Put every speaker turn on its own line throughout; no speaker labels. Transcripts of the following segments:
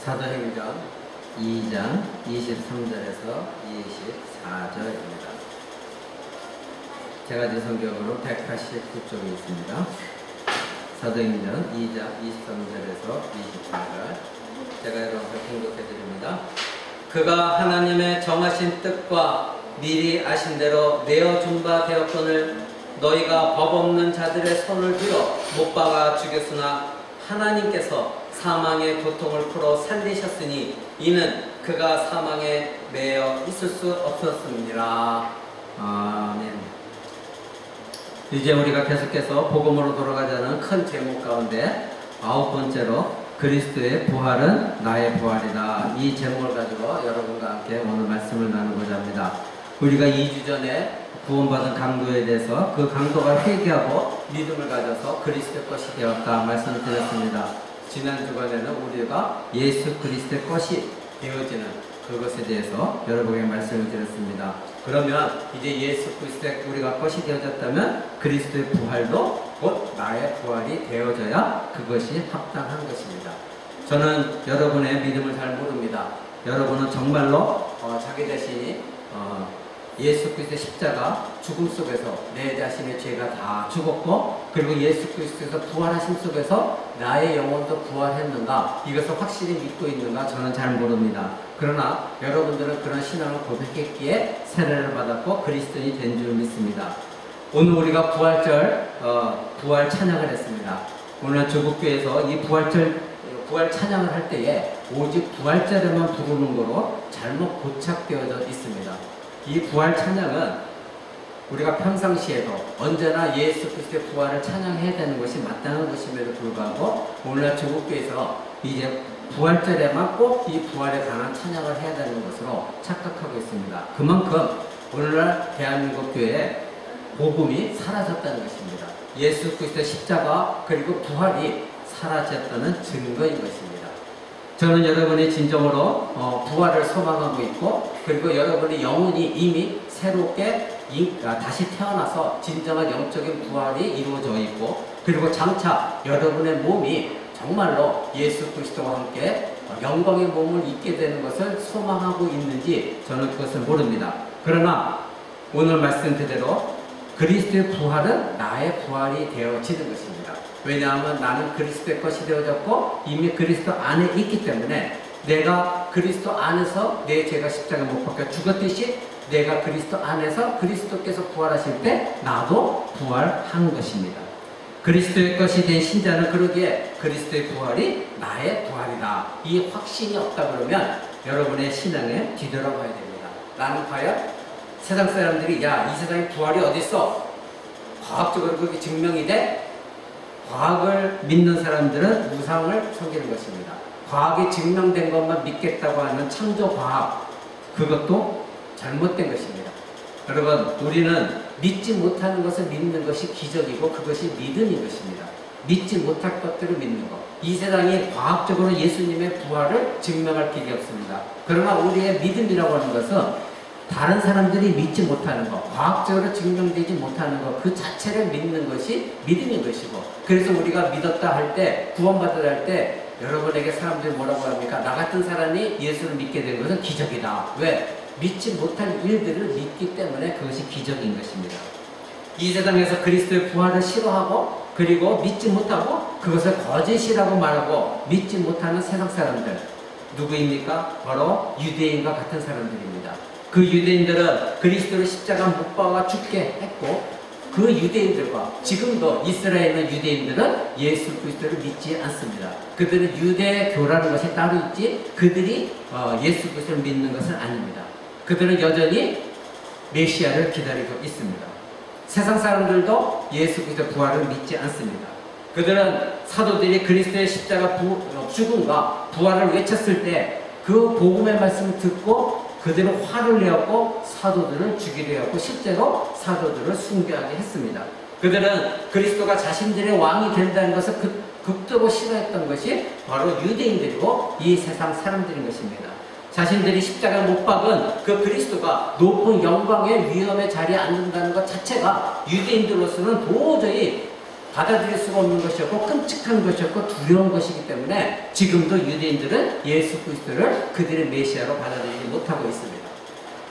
사도행전 2장 23절에서 24절입니다. 제가 제 성경으로 189쪽에 있습니다. 사도행전 2장 23절에서 24절 제가 여러분께 공독해드립니다. 그가 하나님의 정하신 뜻과 미리 아신 대로 내어준 바 되었거늘 너희가 법 없는 자들의 손을 들어 못 박아 죽였으나 하나님께서 사망의 고통을 풀어 살리셨으니 이는 그가 사망에 매여 있을 수 없었습니다. 아멘. 이제 우리가 계속해서 복음으로 돌아가자는 큰 제목 가운데 9번째로 그리스도의 부활은 나의 부활이다. 이 제목을 가지고 여러분과 함께 오늘 말씀을 나누고자 합니다. 우리가 2주 전에 구원받은 강도에 대해서 그 강도가 회개하고 믿음을 가져서 그리스도의 것이 되었다 말씀을 드렸습니다. 지난 주간에는 우리가 예수 그리스도의 것이 되어지는 그것에 대해서 여러분에게 말씀을 드렸습니다. 그러면 이제 예수 그리스도의 우리가 것이 되어졌다면 그리스도의 부활도 곧 나의 부활이 되어져야 그것이 합당한 것입니다. 저는 여러분의 믿음을 잘 모릅니다. 여러분은 정말로 자기 자신이 예수 그리스도의 십자가 죽음 속에서 내 자신의 죄가 다 죽었고 그리고 예수 그리스도에서 부활하심 속에서 나의 영혼도 부활했는가 이것을 확실히 믿고 있는가 저는 잘 모릅니다. 그러나 여러분들은 그런 신앙을 고백했기에 세례를 받았고 그리스도인이 된 줄 믿습니다. 오늘 우리가 부활절 부활 찬양을 했습니다. 오늘 조국교회에서 이 부활 찬양을 할 때에 오직 부활절에만 부르는 거로 잘못 고착되어져 있습니다. 이 부활 찬양은 우리가 평상시에도 언제나 예수 그리스도의 부활을 찬양해야 되는 것이 마땅한 것임에도 불구하고 오늘날 조국교회에서 이제 부활절에만 꼭 이 부활에 관한 찬양을 해야 되는 것으로 착각하고 있습니다. 그만큼 오늘날 대한민국 교회에 복음이 사라졌다는 것입니다. 예수 그리스도의 십자가 그리고 부활이 사라졌다는 증거인 것입니다. 저는 여러분의 진정으로 부활을 소망하고 있고 그리고 여러분의 영혼이 이미 새롭게 다시 태어나서 진정한 영적인 부활이 이루어져 있고 그리고 장차 여러분의 몸이 정말로 예수 그리스도와 함께 영광의 몸을 입게 되는 것을 소망하고 있는지 저는 그것을 모릅니다. 그러나 오늘 말씀 그대로 그리스도의 부활은 나의 부활이 되어지는 것입니다. 왜냐하면 나는 그리스도의 것이 되어졌고 이미 그리스도 안에 있기 때문에 내가 그리스도 안에서 내 죄가 십자가에 못 박혀 죽었듯이 내가 그리스도 안에서 그리스도께서 부활하실 때 나도 부활한 것입니다. 그리스도의 것이 된 신자는 그러기에 그리스도의 부활이 나의 부활이다. 이 확신이 없다 그러면 여러분의 신앙에 뒤돌아봐야 됩니다. 나는 과연 세상 사람들이 야, 이 세상에 부활이 어디 있어? 과학적으로 그게 증명이 돼? 과학을 믿는 사람들은 우상을 섬기는 것입니다. 과학이 증명된 것만 믿겠다고 하는 창조과학, 그것도 잘못된 것입니다. 여러분, 우리는 믿지 못하는 것을 믿는 것이 기적이고 그것이 믿음인 것입니다. 믿지 못할 것들을 믿는 것. 이 세상이 과학적으로 예수님의 부활을 증명할 길이 없습니다. 그러나 우리의 믿음이라고 하는 것은 다른 사람들이 믿지 못하는 것, 과학적으로 증명되지 못하는 것, 그 자체를 믿는 것이 믿음인 것이고 그래서 우리가 믿었다 할 때, 구원받았다 할 때 여러분에게 사람들이 뭐라고 합니까? 나 같은 사람이 예수를 믿게 된 것은 기적이다. 왜? 믿지 못할 일들을 믿기 때문에 그것이 기적인 것입니다. 이 세상에서 그리스도의 부활을 싫어하고 그리고 믿지 못하고 그것을 거짓이라고 말하고 믿지 못하는 세상 사람들 누구입니까? 바로 유대인과 같은 사람들입니다. 그 유대인들은 그리스도를 십자가 못 박아 죽게 했고 그 유대인들과 지금도 이스라엘에 있는 유대인들은 예수 그리스도를 믿지 않습니다. 그들은 유대교라는 것이 따로 있지 그들이 예수 그리스도를 믿는 것은 아닙니다. 그들은 여전히 메시아를 기다리고 있습니다. 세상 사람들도 예수 그리스도의 부활을 믿지 않습니다. 그들은 사도들이 그리스도의 십자가 죽음과 부활을 외쳤을 때 그 복음의 말씀을 듣고 그들은 화를 내었고 사도들을 죽이려 했고 실제로 사도들을 숭배하게 했습니다. 그들은 그리스도가 자신들의 왕이 된다는 것을 극도로 싫어했던 것이 바로 유대인들이고 이 세상 사람들인 것입니다. 자신들이 십자가에 못 박은 그 그리스도가 높은 영광의 위엄의 자리에 앉는다는 것 자체가 유대인들로서는 도저히 받아들일 수가 없는 것이었고 끔찍한 것이었고 두려운 것이기 때문에 지금도 유대인들은 예수 그리스도를 그들의 메시아로 받아들이지 못하고 있습니다.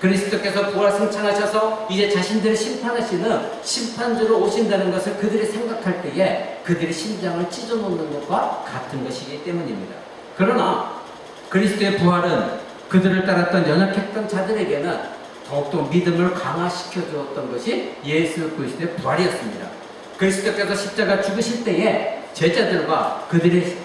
그리스도께서 부활 승천하셔서 이제 자신들을 심판하시는 심판주로 오신다는 것을 그들이 생각할 때에 그들의 심장을 찢어놓는 것과 같은 것이기 때문입니다. 그러나 그리스도의 부활은 그들을 따랐던 연약했던 자들에게는 더욱더 믿음을 강화시켜 주었던 것이 예수 그리스도의 부활이었습니다. 그리스도께서 십자가 죽으실 때에 제자들과 그들의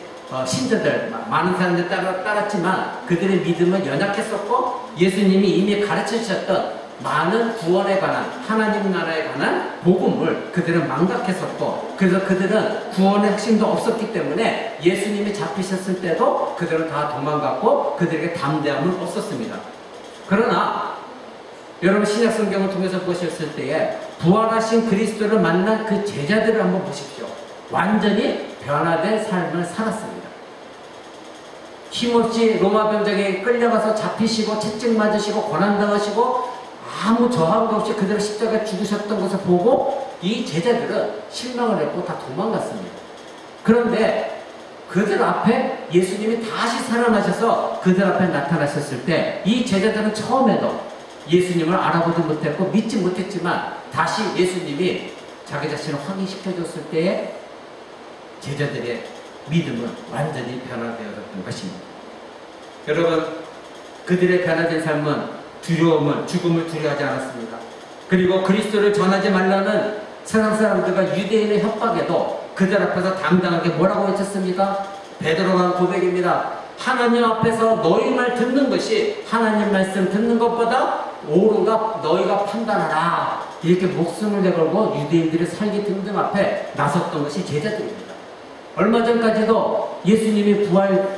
신자들, 많은 사람들이 따랐지만 그들의 믿음은 연약했었고 예수님이 이미 가르쳐 주셨던 많은 구원에 관한, 하나님 나라에 관한 복음을 그들은 망각했었고, 그래서 그들은 구원의 핵심도 없었기 때문에 예수님이 잡히셨을 때도 그들은 다 도망갔고 그들에게 담대함은 없었습니다. 그러나 여러분 신약 성경을 통해서 보셨을 때에 부활하신 그리스도를 만난 그 제자들을 한번 보십시오. 완전히 변화된 삶을 살았습니다. 힘없이 로마 병정에 끌려가서 잡히시고 채찍 맞으시고 고난당하시고 아무 저항도 없이 그대로 십자가에 죽으셨던 것을 보고 이 제자들은 실망을 했고 다 도망갔습니다. 그런데 그들 앞에 예수님이 다시 살아나셔서 그들 앞에 나타나셨을 때 이 제자들은 처음에도 예수님을 알아보지 못했고 믿지 못했지만 다시 예수님이 자기 자신을 확인시켜줬을 때에 제자들의 믿음은 완전히 변화되어졌던 것입니다. 여러분, 그들의 변화된 삶은 두려움을, 죽음을 두려워하지 않았습니다. 그리고 그리스도를 전하지 말라는 세상 사람들과 유대인의 협박에도 그들 앞에서 당당하게 뭐라고 외쳤습니까? 베드로가 한 고백입니다. 하나님 앞에서 너희 말 듣는 것이 하나님 말씀 듣는 것보다 옳은가 너희가 판단하라. 이렇게 목숨을 내걸고 유대인들의 살기 등등 앞에 나섰던 것이 제자들입니다. 얼마 전까지도 예수님이 부활하신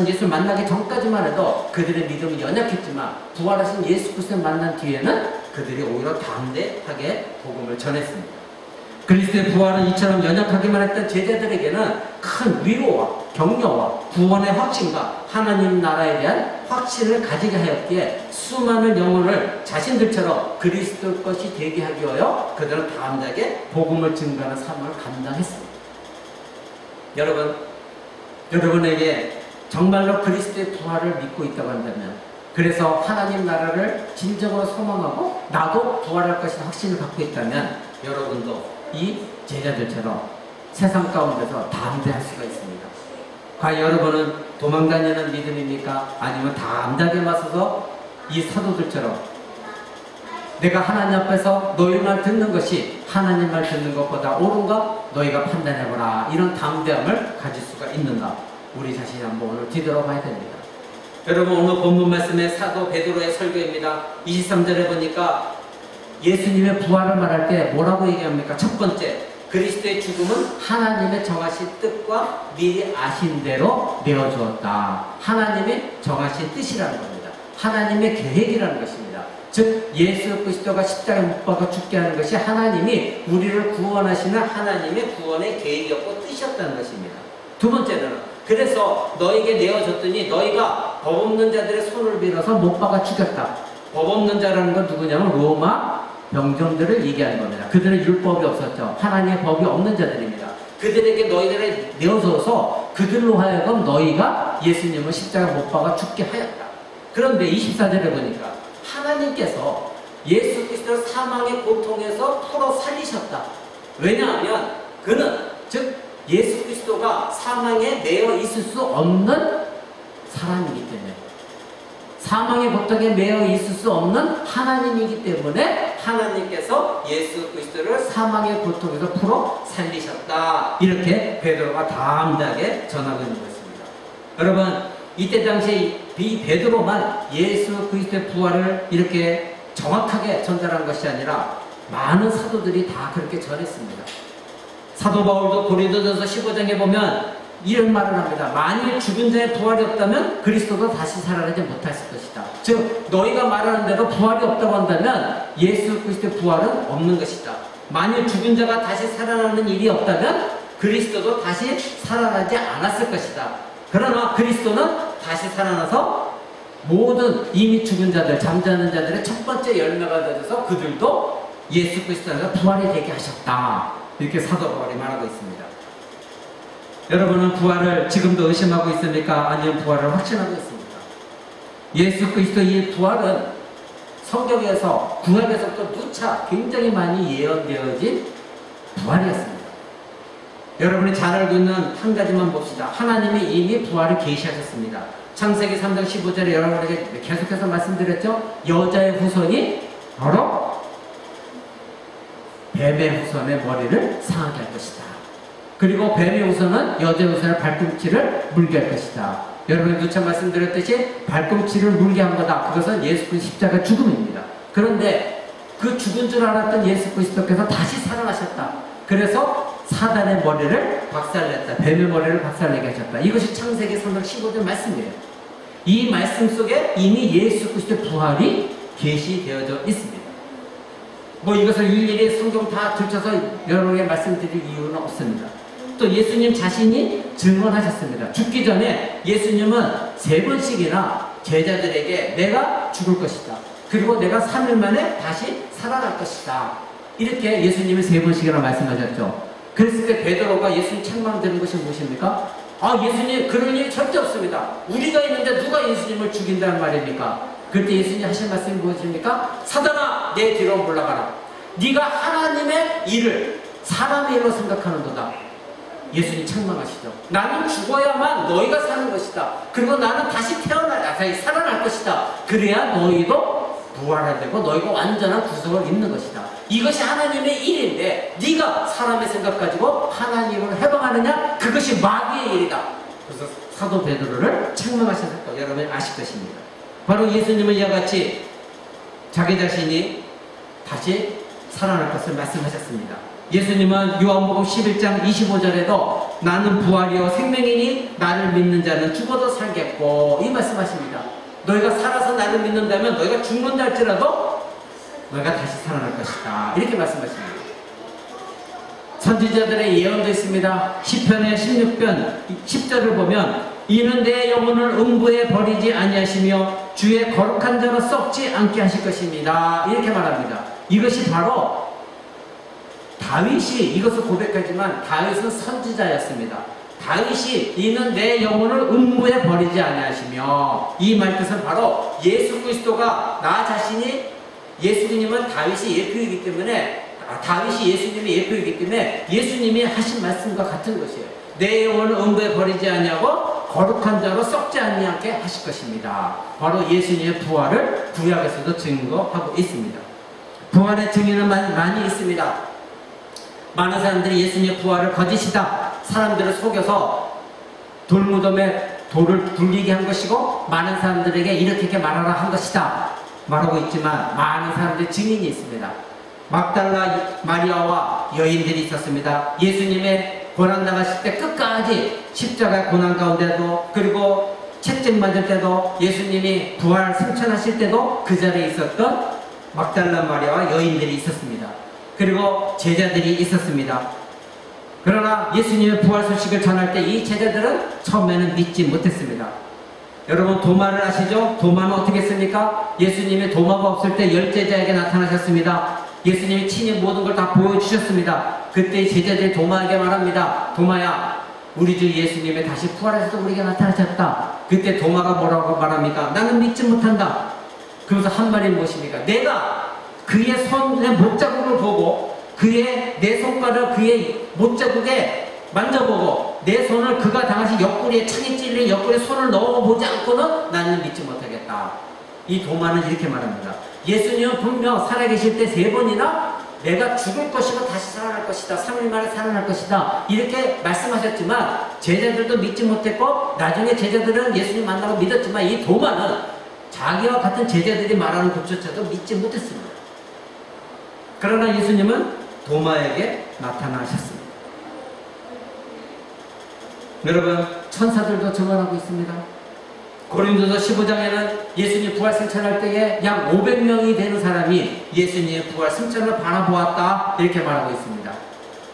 예수를 만나기 전까지만 해도 그들의 믿음은 연약했지만 부활하신 예수 그리스도를 만난 뒤에는 그들이 오히려 담대하게 복음을 전했습니다. 그리스도의 부활은 이처럼 연약하기만 했던 제자들에게는 큰 위로와 격려와 구원의 확신과 하나님 나라에 대한 확신을 가지게 하였기에 수많은 영혼을 자신들처럼 그리스도 것이 되게 하기 위하여 그들은 담대하게 복음을 증거하는 사명을 감당했습니다. 여러분에게 정말로 그리스도의 부활을 믿고 있다고 한다면, 그래서 하나님 나라를 진정으로 소망하고 나도 부활할 것이라는 확신을 갖고 있다면 여러분도 이 제자들처럼 세상 가운데서 담대할 수가 있습니다. 과연 여러분은 도망다니는 믿음입니까? 아니면 담대하게 맞서서 이 사도들처럼 내가 하나님 앞에서 너희 말 듣는 것이 하나님 말 듣는 것보다 옳은가? 너희가 판단해보라. 이런 담대함을 가질 수가 있는가? 우리 자신이 한번 오늘 뒤돌아봐야 됩니다. 여러분, 오늘 본문 말씀의 사도 베드로의 설교입니다. 23절에 보니까 예수님의 부활을 말할 때 뭐라고 얘기합니까? 첫 번째, 그리스도의 죽음은 하나님의 정하신 뜻과 미리 아신 대로 내어주었다. 하나님이 정하신 뜻이라는 겁니다. 하나님의 계획이라는 것입니다. 즉 예수 그리스도가 십자가에 못 박아 죽게 하는 것이 하나님이 우리를 구원하시는 하나님의 구원의 계획이었고 뜻이었다는 것입니다. 두 번째는, 그래서 너에게 내어줬더니 너희가 법 없는 자들의 손을 빌어서 못 박아 죽였다. 법 없는 자라는 건 누구냐면 로마 병정들을 얘기하는 겁니다. 그들은 율법이 없었죠. 하나님의 법이 없는 자들입니다. 그들에게 너희들을 내어줘서 그들로 하여금 너희가 예수님을 십자가 못 박아 죽게 하였다. 그런데 24절에 보니까 하나님께서 예수 그리스도를 사망의 고통에서 풀어 살리셨다. 왜냐하면 그는, 즉 예수 그리스도가 사망에 매여 있을 수 없는 사람이기 때문에, 사망의 고통에 매여 있을 수 없는 하나님이기 때문에 하나님께서 예수 그리스도를 사망의 고통에서 풀어 살리셨다. 이렇게 베드로가 담대하게 전하고 있는 것입니다. 여러분, 이때 당시 이 베드로만 예수 그리스도의 부활을 이렇게 정확하게 전달한 것이 아니라 많은 사도들이 다 그렇게 전했습니다. 사도 바울도 고린도전서 15장에 보면 이런 말을 합니다. 만일 죽은 자의 부활이 없다면 그리스도도 다시 살아나지 못했을 것이다. 즉 너희가 말하는 대로 부활이 없다고 한다면 예수 그리스도의 부활은 없는 것이다. 만일 죽은 자가 다시 살아나는 일이 없다면 그리스도도 다시 살아나지 않았을 것이다. 그러나 그리스도는 다시 살아나서 모든 이미 죽은 자들, 잠자는 자들의 첫 번째 열매가 되어서 그들도 예수 그리스도 안에서 부활이 되게 하셨다. 이렇게 사도 바울이 말하고 있습니다. 여러분은 부활을 지금도 의심하고 있습니까? 아니면 부활을 확신하고 있습니까? 예수 그리스도의 부활은 성경에서 구약에서부터 누차 굉장히 많이 예언되어진 부활이었습니다. 여러분이 잘 알고 있는 한 가지만 봅시다. 하나님이 이미 부활을 계시하셨습니다. 창세기 3장 15절에 여러분에게 계속해서 말씀드렸죠. 여자의 후손이 바로 뱀의 후손의 머리를 상하게 할 것이다. 그리고 뱀의 후손은 여자의 후손의 발꿈치를 물게 할 것이다. 여러분이 누차 말씀드렸듯이 발꿈치를 물게 한 거다. 그것은 예수 그리스도 십자가 죽음입니다. 그런데 그 죽은 줄 알았던 예수 그리스도께서 다시 살아나셨다. 그래서 사단의 머리를 박살냈다. 뱀의 머리를 박살내게 하셨다. 이것이 창세기 3장 15절 말씀이에요. 이 말씀 속에 이미 예수 그리스도의 부활이 계시되어져 있습니다. 뭐 이것을 일일이 성경 다 들춰서 여러분에게 말씀드릴 이유는 없습니다. 또 예수님 자신이 증언하셨습니다. 죽기 전에 예수님은 3번씩이나 제자들에게 내가 죽을 것이다. 그리고 내가 3일 만에 다시 살아날 것이다. 이렇게 예수님이 3번씩이나 말씀하셨죠. 그랬을 때 베드로가 예수님 책망되는 것이 무엇입니까? 아, 예수님 그럴 일이 절대 없습니다. 우리가 있는데 누가 예수님을 죽인다는 말입니까? 그때 예수님이 하신 말씀이 무엇입니까? 사단아, 내 뒤로 물러가라. 네가 하나님의 일을 사람의 일로 생각하는도다. 예수님 책망하시죠. 나는 죽어야만 너희가 사는 것이다. 그리고 나는 다시 살아날 것이다. 그래야 너희도 부활되고 너희가 완전한 구속을 입는 것이다. 이것이 하나님의 일인데 네가 사람의 생각 가지고 하나님을 해방하느냐? 그것이 마귀의 일이다. 그래서 사도 베드로를 책망하셨을 거 여러분이 아실 것입니다. 바로 예수님은 이와 같이 자기 자신이 다시 살아날 것을 말씀하셨습니다. 예수님은 요한복음 11장 25절에도 나는 부활이요 생명이니 나를 믿는 자는 죽어도 살겠고 이 말씀하십니다. 너희가 살아서 나를 믿는다면 너희가 죽는다 할지라도 너희가 다시 살아날 것이다. 이렇게 말씀하십니다. 선지자들의 예언도 있습니다. 시편의 16편 10절을 보면 이는 내 영혼을 음부에 버리지 아니하시며 주의 거룩한 자로 썩지 않게 하실 것입니다. 이렇게 말합니다. 이것이 바로 다윗이 이것을 고백하지만 다윗은 선지자였습니다. 다윗이 이는 내 영혼을 음부에 버리지 아니하시며 이 말뜻은 바로 예수 그리스도가 나 자신이 예수님은 다윗이 예표이기 때문에 다윗이 예수님의 예표이기 때문에 예수님이 하신 말씀과 같은 것이에요. 내 영혼을 음부에 버리지 아니하고 거룩한 자로 썩지 아니하게 하실 것입니다. 바로 예수님의 부활을 구약에서도 증거하고 있습니다. 부활의 증인은 많이 있습니다. 많은 사람들이 예수님의 부활을 거짓이다. 사람들을 속여서 돌무덤에 돌을 굴리게 한 것이고 많은 사람들에게 이렇게 말하라 한 것이다. 말하고 있지만 많은 사람들의 증인이 있습니다. 막달라 마리아와 여인들이 있었습니다. 예수님의 고난당하실 때 끝까지 십자가 고난 가운데도 그리고 채찍 맞을 때도 예수님이 부활 승천하실 때도 그 자리에 있었던 막달라 마리아와 여인들이 있었습니다. 그리고 제자들이 있었습니다. 그러나 예수님의 부활 소식을 전할 때 이 제자들은 처음에는 믿지 못했습니다. 여러분 도마를 아시죠? 도마는 어떻게 했습니까? 예수님의 도마가 없을 때 10제자에게 나타나셨습니다. 예수님이 친히 모든 걸 다 보여주셨습니다. 그때 제자들이 도마에게 말합니다. 도마야, 우리 주 예수님의 다시 부활해서 우리에게 나타나셨다. 그때 도마가 뭐라고 말합니까? 나는 믿지 못한다. 그러면서 한 말이 무엇입니까? 내가 그의 손의 못자국을 보고 그의 내 손가락 그의 못자국에 만져보고 내 손을 그가 당시 옆구리에 창에 찔린 옆구리에 손을 넣어보지 않고는 나는 믿지 못하겠다. 이 도마는 이렇게 말합니다. 예수님은 분명 살아계실 때 3번이나 내가 죽을 것이고 다시 살아날 것이다. 3일 만에 살아날 것이다. 이렇게 말씀하셨지만 제자들도 믿지 못했고 나중에 제자들은 예수님 만나고 믿었지만 이 도마는 자기와 같은 제자들이 말하는 것조차도 믿지 못했습니다. 그러나 예수님은 도마에게 나타나셨습니다. 여러분 천사들도 증언하고 있습니다. 고린도서 15장에는 예수님 부활 승천할 때에 약 500명이 되는 사람이 예수님의 부활 승천을 바라보았다 이렇게 말하고 있습니다.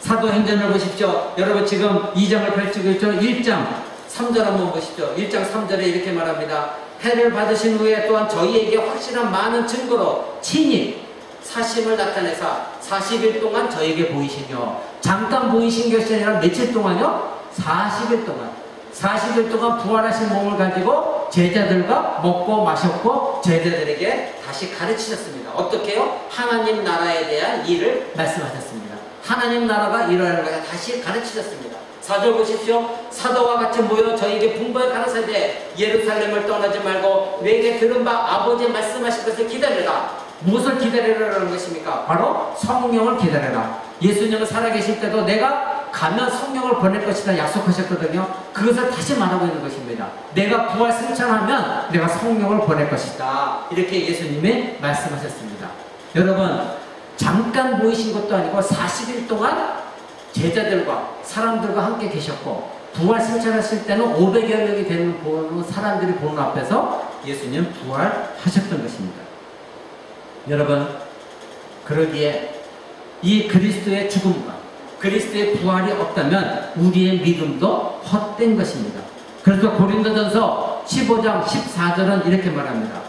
사도행전을 보십시오. 여러분 지금 2장을 펼치고 있죠. 1장 3절 한번 보십시오. 1장 3절에 이렇게 말합니다. 해를 받으신 후에 또한 저희에게 확실한 많은 증거로 친히 사심을 나타내사 40일 동안 저에게 보이시며, 잠깐 보이신 것이 아니라 며칠 동안요? 40일 동안. 40일 동안 부활하신 몸을 가지고 제자들과 먹고 마셨고 제자들에게 다시 가르치셨습니다. 어떻게 해요? 하나님 나라에 대한 일을 말씀하셨습니다. 하나님 나라가 일어나는 것을 다시 가르치셨습니다. 4절 보십시오. 사도와 같이 모여 저에게 분부에 가라사대 예루살렘을 떠나지 말고 내게 들은 바 아버지 말씀하신 것을 기다려라. 무엇을 기다리라는 것입니까? 바로 성령을 기다려라. 예수님은 살아계실 때도 내가 가면 성령을 보낼 것이다 약속하셨거든요. 그것을 다시 말하고 있는 것입니다. 내가 부활 승천하면 내가 성령을 보낼 것이다. 이렇게 예수님이 말씀하셨습니다. 여러분, 잠깐 보이신 것도 아니고 40일 동안 제자들과 사람들과 함께 계셨고, 부활 승천하실 때는 500여 명이 되는 사람들이 보는 앞에서 예수님 부활하셨던 것입니다. 여러분, 그러기에 이 그리스도의 죽음과 그리스도의 부활이 없다면 우리의 믿음도 헛된 것입니다. 그래서 고린도전서 15장 14절은 이렇게 말합니다.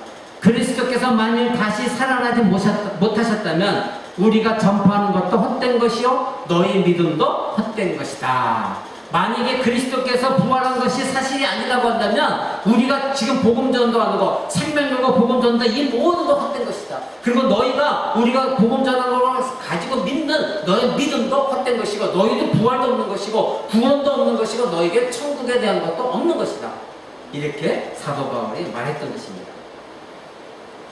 그리스도께서 만일 다시 살아나지 못하셨다면 우리가 전파하는 것도 헛된 것이요 너희 믿음도 헛된 것이다. 만약에 그리스도께서 부활한 것이 사실이 아니라고 한다면 우리가 지금 복음 전도하는 거, 생명력과 복음 전도 이 모든 거 헛된 것이다. 그리고 너희가 우리가 복음 전하는 걸 가지고 믿는 너의 믿음도 헛된 것이고, 너희도 부활도 없는 것이고 구원도 없는 것이고 너에게 천국에 대한 것도 없는 것이다. 이렇게 사도 바울이 말했던 것입니다.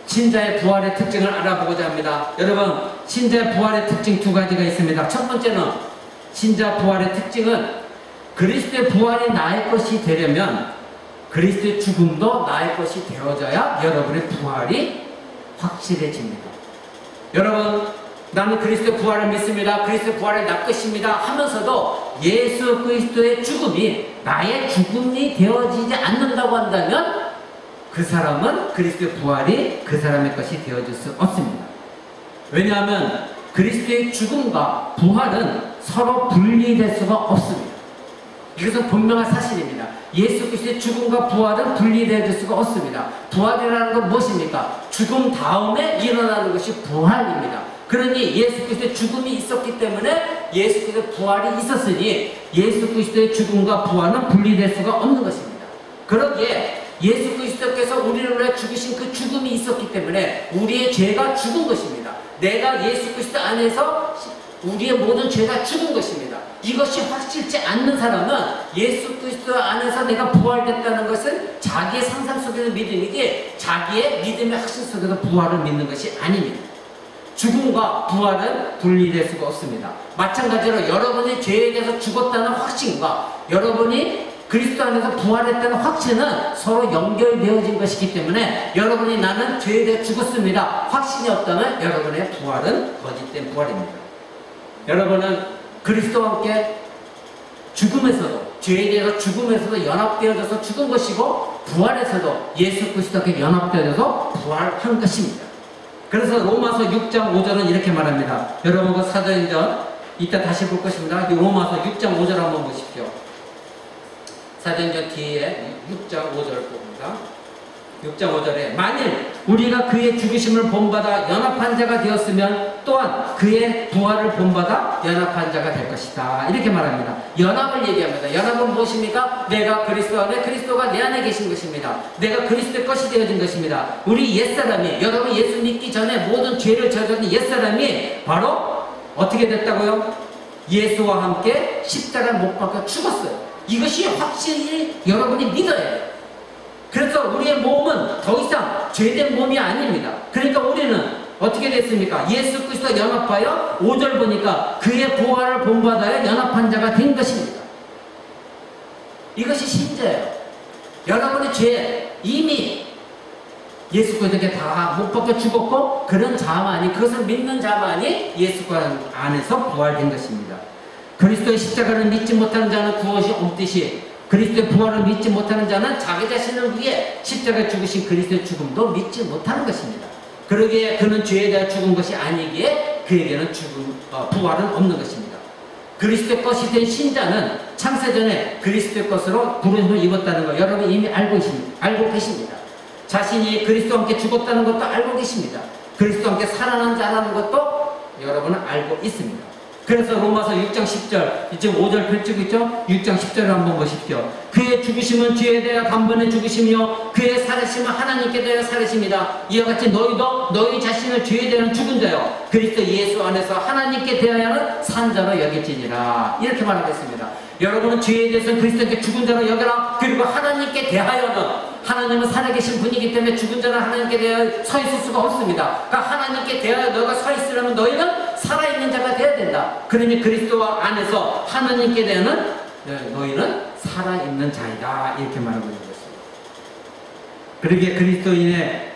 신자의 부활의 특징을 알아보고자 합니다. 여러분, 신자의 부활의 특징 두 가지가 있습니다. 첫 번째는, 신자 부활의 특징은 그리스도의 부활이 나의 것이 되려면 그리스도의 죽음도 나의 것이 되어져야 여러분의 부활이 확실해집니다. 여러분, 나는 그리스도의 부활을 믿습니다. 그리스도의 부활이 나 것입니다 하면서도 예수 그리스도의 죽음이 나의 죽음이 되어지지 않는다고 한다면 그 사람은 그리스도의 부활이 그 사람의 것이 되어질 수 없습니다. 왜냐하면 그리스도의 죽음과 부활은 서로 분리될 수가 없습니다. 이것은 분명한 사실입니다. 예수 그리스도의 죽음과 부활은 분리될 수가 없습니다. 부활이라는 건 무엇입니까? 죽음 다음에 일어나는 것이 부활입니다. 그러니 예수 그리스도의 죽음이 있었기 때문에 예수 그리스도의 부활이 있었으니 예수 그리스도의 죽음과 부활은 분리될 수가 없는 것입니다. 그러기에 예수 그리스도께서 우리를 위해 죽으신 그 죽음이 있었기 때문에 우리의 죄가 죽은 것입니다. 내가 예수 그리스도 안에서 우리의 모든 죄가 죽은 것입니다. 이것이 확실치 않는 사람은 예수 그리스도 안에서 내가 부활됐다는 것은 자기의 상상 속에서 믿음이지 자기의 믿음의 확신 속에서 부활을 믿는 것이 아닙니다. 죽음과 부활은 분리될 수가 없습니다. 마찬가지로 여러분이 죄에 대해서 죽었다는 확신과 여러분이 그리스도 안에서 부활했다는 확신은 서로 연결되어진 것이기 때문에 여러분이 나는 죄에 대해 죽었습니다 확신이 없다면 여러분의 부활은 거짓된 부활입니다. 여러분은 그리스도와 함께 죽음에서도, 죄에 대해서 죽음에서도 연합되어져서 죽은 것이고 부활에서도 예수 그리스도와 함께 연합되어져서 부활한 것입니다. 그래서 로마서 6장 5절은 이렇게 말합니다. 여러분 그 사도행전 이따 다시 볼 것입니다. 로마서 6장 5절 한번 보십시오. 사도행전 뒤에 6장 5절 봅니다. 6장 5절에 만일 우리가 그의 죽으심을 본받아 연합한 자가 되었으면 또한 그의 부활을 본받아 연합한 자가 될 것이다. 이렇게 말합니다. 연합을 얘기합니다. 연합은 무엇입니까? 내가 그리스도 안에, 그리스도가 내 안에 계신 것입니다. 내가 그리스도의 것이 되어진 것입니다. 우리 옛사람이, 여러분 예수 믿기 전에 모든 죄를 저지른 옛사람이 바로 어떻게 됐다고요? 예수와 함께 십자가에 못 박혀 죽었어요. 이것이 확실히 여러분이 믿어야 돼요. 그래서 우리의 몸은 더 이상 죄된 몸이 아닙니다. 그러니까 우리는 어떻게 됐습니까? 예수 그리스도와 연합하여 5절 보니까 그의 부활을 본받아야 연합한 자가 된 것입니다. 이것이 신자예요. 여러분의 죄 이미 예수 그리스도께 다 못 박혀 죽었고 그런 자만이, 그것을 믿는 자만이 예수 안에서 부활된 것입니다. 그리스도의 십자가를 믿지 못하는 자는 구원이 없듯이 그리스도의 부활을 믿지 못하는 자는 자기 자신을 위해 십자가에 죽으신 그리스도의 죽음도 믿지 못하는 것입니다. 그러기에 그는 죄에 대해 죽은 것이 아니기에 그에게는 부활은 없는 것입니다. 그리스도의 것이 된 신자는 창세전에 그리스도의 것으로 부르심을 입었다는 거 여러분 이미 알고 계십니다. 자신이 그리스도와 함께 죽었다는 것도 알고 계십니다. 그리스도와 함께 살아난 자라는 것도 여러분은 알고 있습니다. 그래서 로마서 6장 10절, 이제 5절 펼치고 있죠? 6장 10절을 한번 보십시오. 그의 죽으심은 죄에 대하여 단번에 죽으시며 그의 살으심은 하나님께 대하여 살으심이다. 이와 같이 너희도 너희 자신을 죄에 대한 죽은 자요 그리스도 예수 안에서 하나님께 대하여는 산 자로 여길지니라. 이렇게 말하고 있습니다. 여러분은 죄에 대해서는 그리스도께 죽은 자로 여겨라. 그리고 하나님께 대하여는, 하나님은 살아계신 분이기 때문에 죽은 자는 하나님께 대하여 서 있을 수가 없습니다. 그러니까 하나님께 대하여 너가 서 있으려면 너희는 살아있는 자가 되어야 된다. 그러니 그리스도와 안에서 하나님께 대하여는 너희는 살아있는 자이다. 이렇게 말하고 있는 것입니다. 그러기에 그리스도인의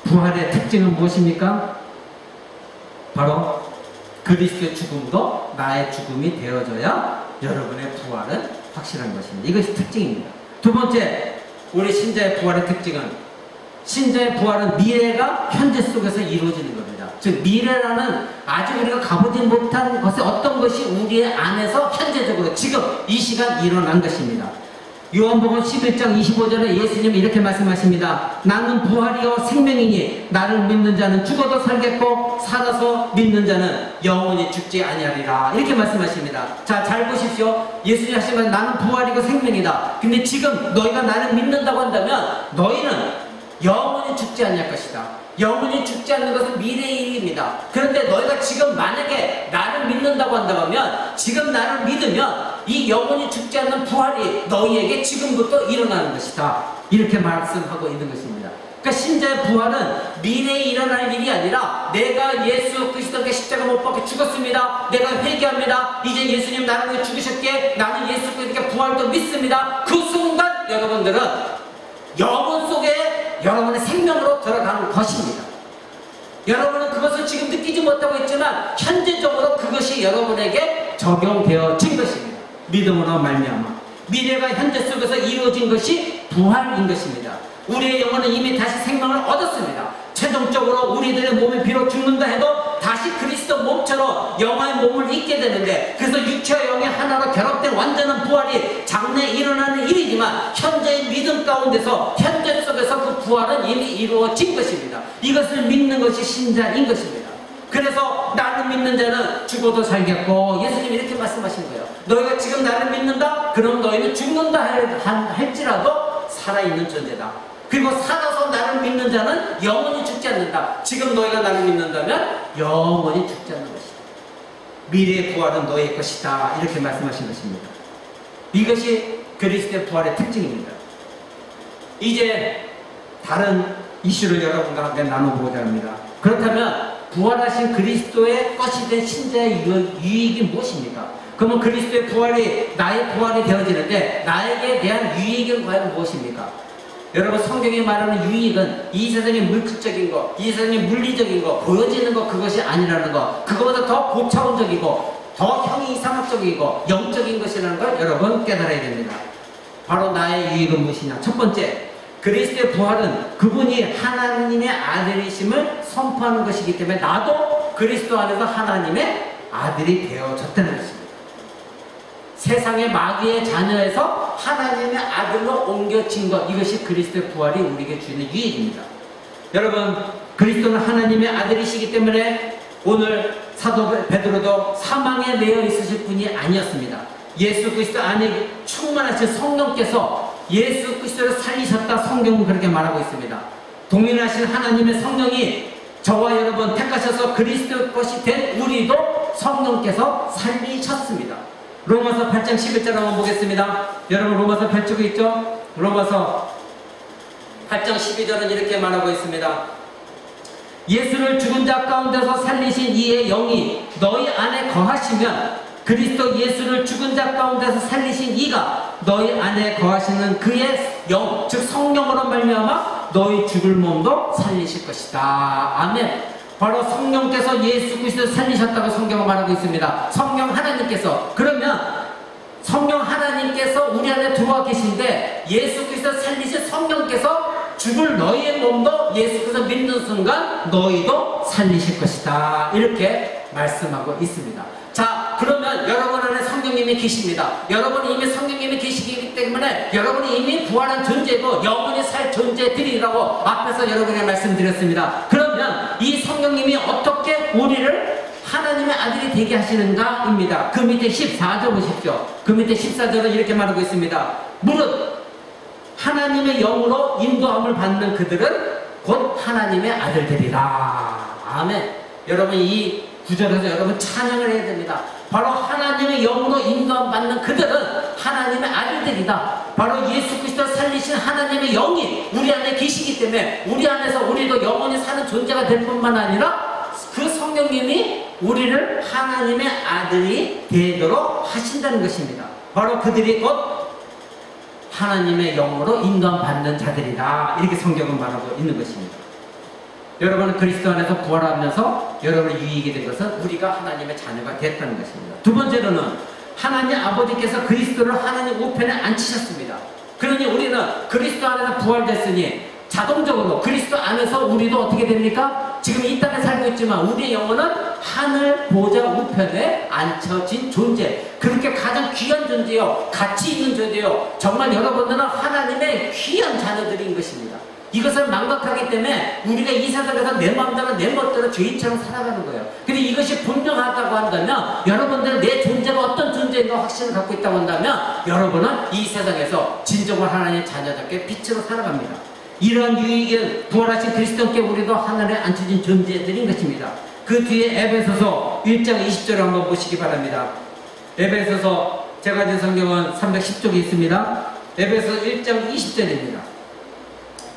부활의 특징은 무엇입니까? 바로 그리스도의 죽음도 나의 죽음이 되어져야 여러분의 부활은 확실한 것입니다. 이것이 특징입니다. 두 번째, 우리 신자의 부활의 특징은, 신자의 부활은 미래가 현재 속에서 이루어지는 겁니다. 즉 미래라는 아직 우리가 가보지 못한 것의 어떤 것이 우리의 안에서 현재적으로 지금 이 시간 일어난 것입니다. 요한복음 11장 25절에 예수님이 이렇게 말씀하십니다. 나는 부활이요 생명이니 나를 믿는 자는 죽어도 살겠고 살아서 믿는 자는 영원히 죽지 아니하리라. 이렇게 말씀하십니다. 자, 잘 보십시오. 예수님 하시면 나는 부활이고 생명이다. 근데 지금 너희가 나를 믿는다고 한다면 너희는 영원히 죽지 아니할 것이다. 영원히 죽지 않는 것은 미래의 일입니다. 그런데 너희가 지금 만약에 나를 믿는다고 한다면, 지금 나를 믿으면 이 영원히 죽지 않는 부활이 너희에게 지금부터 일어나는 것이다. 이렇게 말씀하고 있는 것입니다. 그러니까 신자의 부활은 미래에 일어날 일이 아니라 내가 예수 그리스도께 십자가 못 박혀 죽었습니다. 내가 회개합니다. 이제 예수님 나를 위해 죽으셨기에 나는 예수 그리스도께 부활도 믿습니다. 그 순간 여러분들은 영혼 속에 여러분의 생명으로 들어가는 것입니다. 여러분은 그것을 지금 느끼지 못하고 있지만 현재적으로 그것이 여러분에게 적용되어진 것입니다. 믿음으로 말미암아 미래가 현재 속에서 이루어진 것이 부활인 것입니다. 우리의 영혼은 이미 다시 생명을 얻었습니다. 최종적으로 우리들의 몸이 비록 죽는다 해도 다시 그리스도 몸처럼 영화의 몸을 입게 되는데, 그래서 육체와 영의 하나로 결합된 완전한 부활이 장래에 일어나는 일이지만 현재의 믿음 가운데서 현재 속에서 그 부활은 이미 이루어진 것입니다. 이것을 믿는 것이 신자인 것입니다. 그래서 나를 믿는 자는 죽어도 살겠고, 예수님이 이렇게 말씀하신 거예요. 너희가 지금 나를 믿는다? 그럼 너희는 죽는다 할지라도 살아있는 존재다. 그리고 살아서 나를 믿는 자는 영원히 죽지 않는다. 지금 너희가 나를 믿는다면 영원히 죽지 않는 것이다. 미래의 부활은 너희의 것이다. 이렇게 말씀하신 것입니다. 이것이 그리스도의 부활의 특징입니다. 이제 다른 이슈를 여러분과 함께 나눠보고자 합니다. 그렇다면 부활하신 그리스도의 것이 된 신자의 유익이 무엇입니까? 그러면 그리스도의 부활이 나의 부활이 되어지는데 나에게 대한 유익은 과연 무엇입니까? 여러분, 성경이 말하는 유익은 이 세상의 물질적인 거, 이 세상의 물리적인 거, 보여지는 거, 그것이 아니라는 거, 그거보다 더 고차원적이고 더 형이상학적이고 영적인 것이라는 걸 여러분 깨달아야 됩니다. 바로 나의 유익은 무엇이냐? 첫 번째, 그리스도의 부활은 그분이 하나님의 아들이심을 선포하는 것이기 때문에 나도 그리스도 안에서 하나님의 아들이 되어졌다는 것입니다. 세상의 마귀의 자녀에서 하나님의 아들로 옮겨진 것, 이것이 그리스도의 부활이 우리에게 주는 유익입니다. 여러분, 그리스도는 하나님의 아들이시기 때문에 오늘 사도 베드로도 사망에 매여 있으실 분이 아니었습니다. 예수 그리스도 안에 충만하신 성령께서 예수 그리스도를 살리셨다. 성경은 그렇게 말하고 있습니다. 동일하신 하나님의 성령이 저와 여러분 택하셔서 그리스도 것이 된 우리도 성령께서 살리셨습니다. 로마서 8장 11절 한번 보겠습니다. 여러분 로마서 펼치고 있죠? 로마서 8장 12절은 이렇게 말하고 있습니다. 예수를 죽은 자 가운데서 살리신 이의 영이 너희 안에 거하시면 그리스도 예수를 죽은 자 가운데서 살리신 이가 너희 안에 거하시는 그의 영, 즉 성령으로 말미암아 너희 죽을 몸도 살리실 것이다. 아멘. 바로 성령께서 예수 그리스도를 살리셨다고 성경은 말하고 있습니다. 성령 하나님께서. 그러면 성령 하나님께서 우리 안에 들어와 계신데 예수 그리스도를 살리신 성령께서 죽을 너희의 몸도 예수 그리스도 믿는 순간 너희도 살리실 것이다. 이렇게 말씀하고 있습니다. 자, 그러면 여러분 안에 성령님이 성령님이 계십니다. 여러분이 이미 성령님이 계시기 때문에 여러분이 이미 부활한 존재고 영원히 살 존재들이라고 앞에서 여러분에게 말씀드렸습니다. 그러면 이 성령님이 어떻게 우리를 하나님의 아들이 되게 하시는가입니다. 그 밑에 14절 보십시오. 그 밑에 14절은 이렇게 말하고 있습니다. 무릇 하나님의 영으로 인도함을 받는 그들은 곧 하나님의 아들들이라. 아멘. 여러분 이 구절에서 여러분 찬양을 해야 됩니다. 바로 하나님의 영으로 인도함 받는 그들은 하나님의 아들들이다. 바로 예수 그리스도 살리신 하나님의 영이 우리 안에 계시기 때문에 우리 안에서 우리도 영원히 사는 존재가 될 뿐만 아니라 그 성령님이 우리를 하나님의 아들이 되도록 하신다는 것입니다. 바로 그들이 곧 하나님의 영으로 인도함 받는 자들이다. 이렇게 성경은 말하고 있는 것입니다. 여러분은 그리스도 안에서 부활하면서 여러분의 유익이 된 것은 우리가 하나님의 자녀가 됐다는 것입니다. 두 번째로는 하나님 아버지께서 그리스도를 하나님 우편에 앉히셨습니다. 그러니 우리는 그리스도 안에서 부활됐으니 자동적으로 그리스도 안에서 우리도 어떻게 됩니까? 지금 이 땅에 살고 있지만 우리의 영혼은 하늘 보좌 우편에 앉혀진 존재, 그렇게 가장 귀한 존재요, 가치 있는 존재요, 정말 여러분들은 하나님의 귀한 자녀들인 것입니다. 이것을 망각하기 때문에 우리가 이 세상에서 내 마음대로 내 멋대로 죄인처럼 살아가는 거예요. 근데 이것이 분명하다고 한다면, 여러분들은 내 존재가 어떤 존재인가 확신을 갖고 있다고 한다면 여러분은 이 세상에서 진정한 하나님의 자녀답게 빛으로 살아갑니다. 이러한 유익은 부활하신 그리스도께 우리도 하늘에 앉혀진 존재들인 것입니다. 그 뒤에 에베소서 1장 20절을 한번 보시기 바랍니다. 에베소서, 제가 가진 성경은 310쪽에 있습니다. 에베소 1장 20절입니다.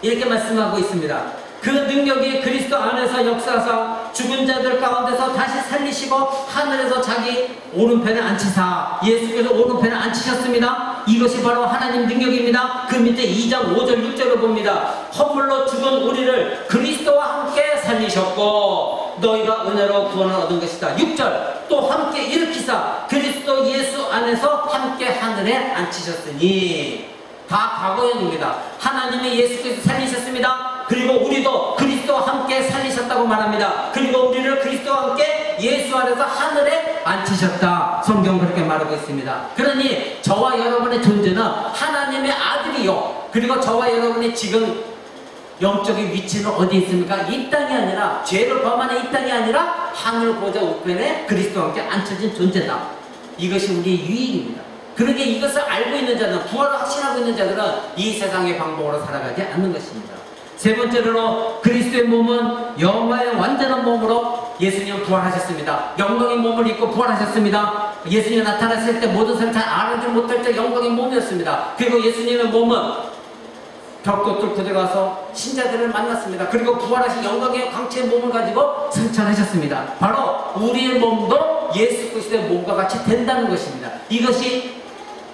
이렇게 말씀하고 있습니다. 그 능력이 그리스도 안에서 역사하사 죽은 자들 가운데서 다시 살리시고 하늘에서 자기 오른편에 앉히사, 예수께서 오른편에 앉히셨습니다. 이것이 바로 하나님 능력입니다. 그 밑에 2장 5절 6절을 봅니다. 허물로 죽은 우리를 그리스도와 함께 살리셨고 너희가 은혜로 구원을 얻은 것이다. 6절 또 함께 일으키사 그리스도 예수 안에서 함께 하늘에 앉히셨으니, 다 과거형입니다. 하나님의 예수께서 살리셨습니다. 그리고 우리도 그리스도와 함께 살리셨다고 말합니다. 그리고 우리를 그리스도와 함께 예수 안에서 하늘에 앉히셨다. 성경 그렇게 말하고 있습니다. 그러니 저와 여러분의 존재는 하나님의 아들이요, 그리고 저와 여러분의 지금 영적인 위치는 어디 있습니까? 이 땅이 아니라, 죄를 범하는 이 땅이 아니라 하늘 보좌 우편에 그리스도와 함께 앉혀진 존재다. 이것이 우리의 유익입니다. 그러게 이것을 알고 있는 자는, 부활을 확신하고 있는 자들은 이 세상의 방법으로 살아가지 않는 것입니다. 세 번째로 그리스도의 몸은 영화의 완전한 몸으로 예수님은 부활하셨습니다. 영광의 몸을 입고 부활하셨습니다. 예수님이 나타났을 때 모든 사람이 잘 알지 못할 때 영광의 몸이었습니다. 그리고 예수님의 몸은 벽도 뚫고 들어가서 신자들을 만났습니다. 그리고 부활하신 영광의 광채의 몸을 가지고 승천하셨습니다. 바로 우리의 몸도 예수 그리스도의 몸과 같이 된다는 것입니다. 이것이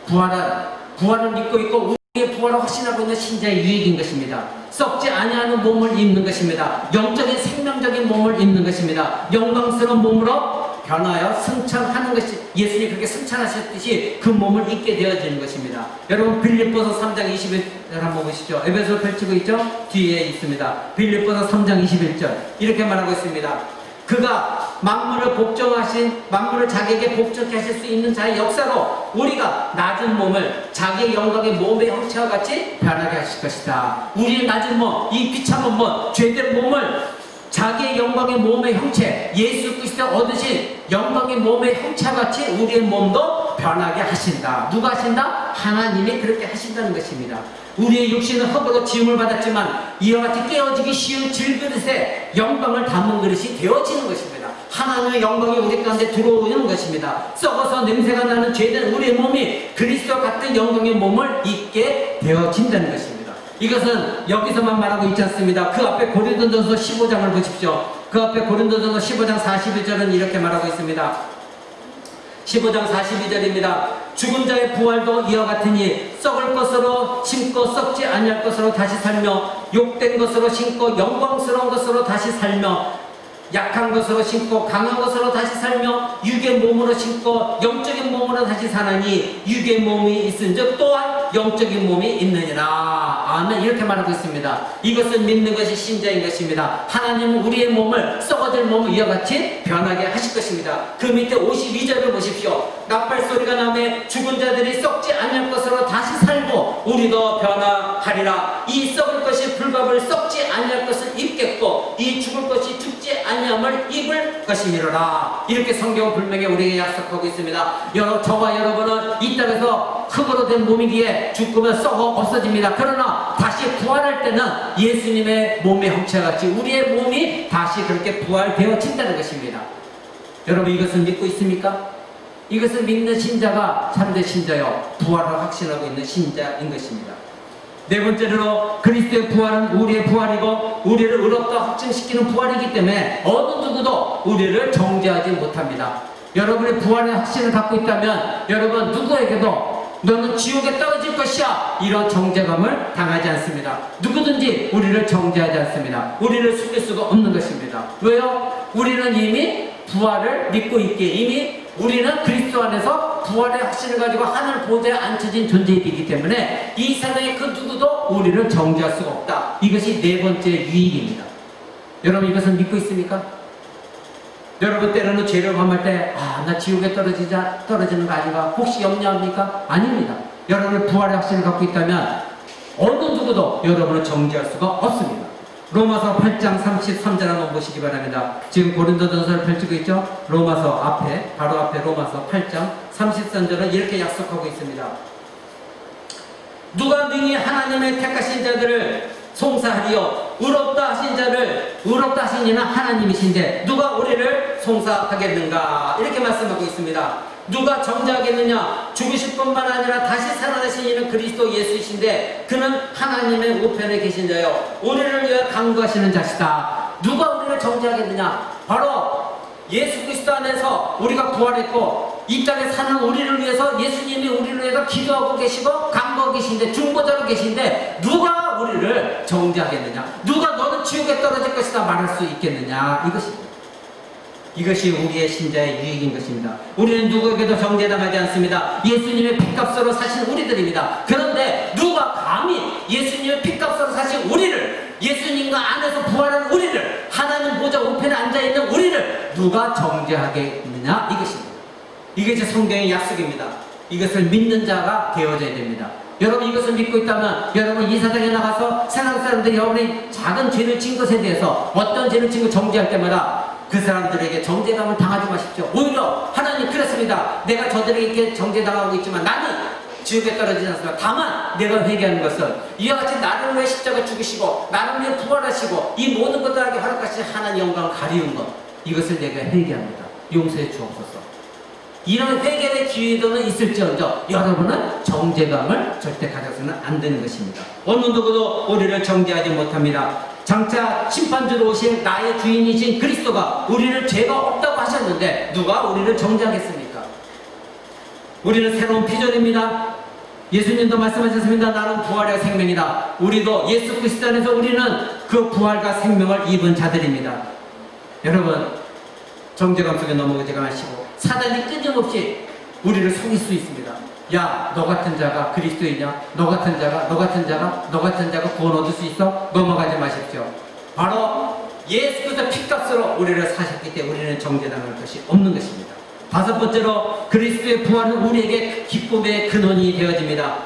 부활을 믿고 있고 우리의 부활을 확신하고 있는 신자의 유익인 것입니다. 썩지 아니하는 몸을 입는 것입니다. 영적인 생명적인 몸을 입는 것입니다. 영광스러운 몸으로 변하여 승천하는 것이, 예수님이 그렇게 승천하셨듯이 그 몸을 입게 되어지는 것입니다. 여러분 빌립보서 3장 21절 한번 보시죠. 에베소 펼치고 있죠? 뒤에 있습니다. 빌립보서 3장 21절 이렇게 말하고 있습니다. 그가 만물을 복종하신, 만물을 자기에게 복종케 하실 수 있는 자의 역사로 우리가 낮은 몸을 자기의 영광의 몸의 형체와 같이 변하게 하실 것이다. 우리의 낮은 몸, 이 비참한 몸, 죄된 몸을 자기의 영광의 몸의 형체, 예수 그리스도 얻으신 영광의 몸의 형체와 같이 우리의 몸도 변하게 하신다. 누가 하신다? 하나님이 그렇게 하신다는 것입니다. 우리의 육신은 흙으로 지음을 받았지만 이와 같이 깨어지기 쉬운 질그릇에 영광을 담은 그릇이 되어지는 것입니다. 하나님의 영광이 우리 가운데 들어오는 것입니다. 썩어서 냄새가 나는 죄된 우리의 몸이 그리스도와 같은 영광의 몸을 입게 되어진다는 것입니다. 이것은 여기서만 말하고 있지 않습니다. 그 앞에 고린도전서 15장을 보십시오. 그 앞에 고린도전서 15장 42절은 이렇게 말하고 있습니다. 15장 42절입니다. 죽은 자의 부활도 이와 같으니 썩을 것으로 심고 썩지 아니할 것으로 다시 살며 욕된 것으로 심고 영광스러운 것으로 다시 살며 약한 것으로 신고 강한 것으로 다시 살며 육의 몸으로 신고 영적인 몸으로 다시 사나니 육의 몸이 있은즉 또한 영적인 몸이 있느니라. 아멘. 이렇게 말하고 있습니다. 이것을 믿는 것이 신자인 것입니다. 하나님은 우리의 몸을 썩어질 몸을 이와 같이 변하게 하실 것입니다. 그 밑에 52절을 보십시오. 나팔 소리가 나매 죽은 자들이 썩지 않을 것으로 다시 살고 우리도 변화하리라. 이 썩을 것이 불갑을 썩지 않을 것을 입겠고 이 죽을 것이 죽지 아니함을 입을 것이니라. 이렇게 성경은 분명히 우리에게 약속하고 있습니다. 저와 여러분은 이 땅에서 흙으로 된 몸이기에 죽으면 썩어 없어집니다. 그러나 다시 부활할 때는 예수님의 몸의 형체와 같이 우리의 몸이 다시 그렇게 부활되어진다는 것입니다. 여러분 이것을 믿고 있습니까? 이것을 믿는 신자가 참된 신자요 부활을 확신하고 있는 신자인 것입니다. 네 번째로 그리스도의 부활은 우리의 부활이고 우리를 의롭다 확증시키는 부활이기 때문에 어느 누구도 우리를 정죄하지 못합니다. 여러분의 부활의 확신을 갖고 있다면 여러분 누구에게도 너는 지옥에 떨어질 것이야 이런 정죄감을 당하지 않습니다. 누구든지 우리를 정죄하지 않습니다. 우리를 속일 수가 없는 것입니다. 왜요? 우리는 이미 부활을 믿고 있기에 이미 우리는 그리스도 안에서 부활의 확신을 가지고 하늘 보좌에 앉혀진 존재이기 때문에 이 세상의 그 누구도 우리를 정죄할 수가 없다. 이것이 네 번째 유익입니다. 여러분 이것을 믿고 있습니까? 여러분 때로는 죄를 범할 때 나 지옥에 떨어지는 거 아닌가 혹시 염려합니까? 아닙니다. 여러분의 부활의 확신을 갖고 있다면 어느 누구도 여러분을 정죄할 수가 없습니다. 로마서 8장 33절 한번 보시기 바랍니다. 지금 고린도전서를 펼치고 있죠? 로마서 앞에 바로 앞에 로마서 8장 33절은 이렇게 약속하고 있습니다. 누가 능히 하나님의 택하신 자들을 송사하리요 의롭다 하신 자를 의롭다 하신 이는 하나님이신데 누가 우리를 송사하겠는가 이렇게 말씀하고 있습니다. 누가 정죄하겠느냐? 죽으실 뿐만 아니라 다시 살아나신 이는 그리스도 예수이신데 그는 하나님의 우편에 계신 자요 우리를 위해 간구하시는 자시다. 누가 우리를 정죄하겠느냐? 바로 예수 그리스도 안에서 우리가 부활했고 이 땅에 사는 우리를 위해서 예수님이 우리를 위해서 기도하고 계시고 간구하고 계신데 중보자로 계신데 누가 우리를 정죄하겠느냐? 누가 너는 지옥에 떨어질 것이다 말할 수 있겠느냐? 이것입니다. 이것이 우리의 신자의 유익인 것입니다. 우리는 누구에게도 정죄당하지 않습니다. 예수님의 핏값으로 사신 우리들입니다. 그런데 누가 감히 예수님의 핏값으로 사신 우리를 예수님과 안에서 부활한 우리를 하나님 보좌 우편에 앉아있는 우리를 누가 정죄하겠느냐 이것입니다. 이것이 성경의 약속입니다. 이것을 믿는 자가 되어져야 됩니다. 여러분 이것을 믿고 있다면 여러분 이 세상에 나가서 세상 사람들이 여러분이 작은 죄를 진 것에 대해서 어떤 죄를 진 걸 정죄할 때마다 그 사람들에게 정죄감을 당하지 마십시오. 오히려 하나님 그렇습니다. 내가 저들에게 정죄당하고 있지만 나는 지옥에 떨어지지 않습니다. 다만 내가 회개하는 것은 이와 같이 나를 위해 십자가 죽으시고 나를 위해 부활하시고 이 모든 것들에게 허락하신 하나님 영광을 가리운 것 이것을 내가 회개합니다. 용서해 주옵소서. 이런 회개의 기회도는 있을지언정 여러분은 정죄감을 절대 가져서는 안 되는 것입니다. 어느 누구도 우리를 정죄하지 못합니다. 장차 심판주로 오실 나의 주인이신 그리스도가 우리를 죄가 없다고 하셨는데 누가 우리를 정죄하겠습니까? 우리는 새로운 피조물입니다. 예수님도 말씀하셨습니다. 나는 부활의 생명이다. 우리도 예수 그리스도 안에서 우리는 그 부활과 생명을 입은 자들입니다. 여러분 정죄감 속에 넘어가지 마시고 사단이 끊임없이 우리를 속일 수 있습니다. 야, 너 같은 자가 그리스도이냐? 너 같은 자가 구원 얻을 수 있어? 넘어가지 마십시오. 바로 예수 그리스도 핏값으로 우리를 사셨기 때문에 우리는 정죄당할 것이 없는 것입니다. 다섯 번째로 그리스도의 부활은 우리에게 기쁨의 근원이 되어집니다.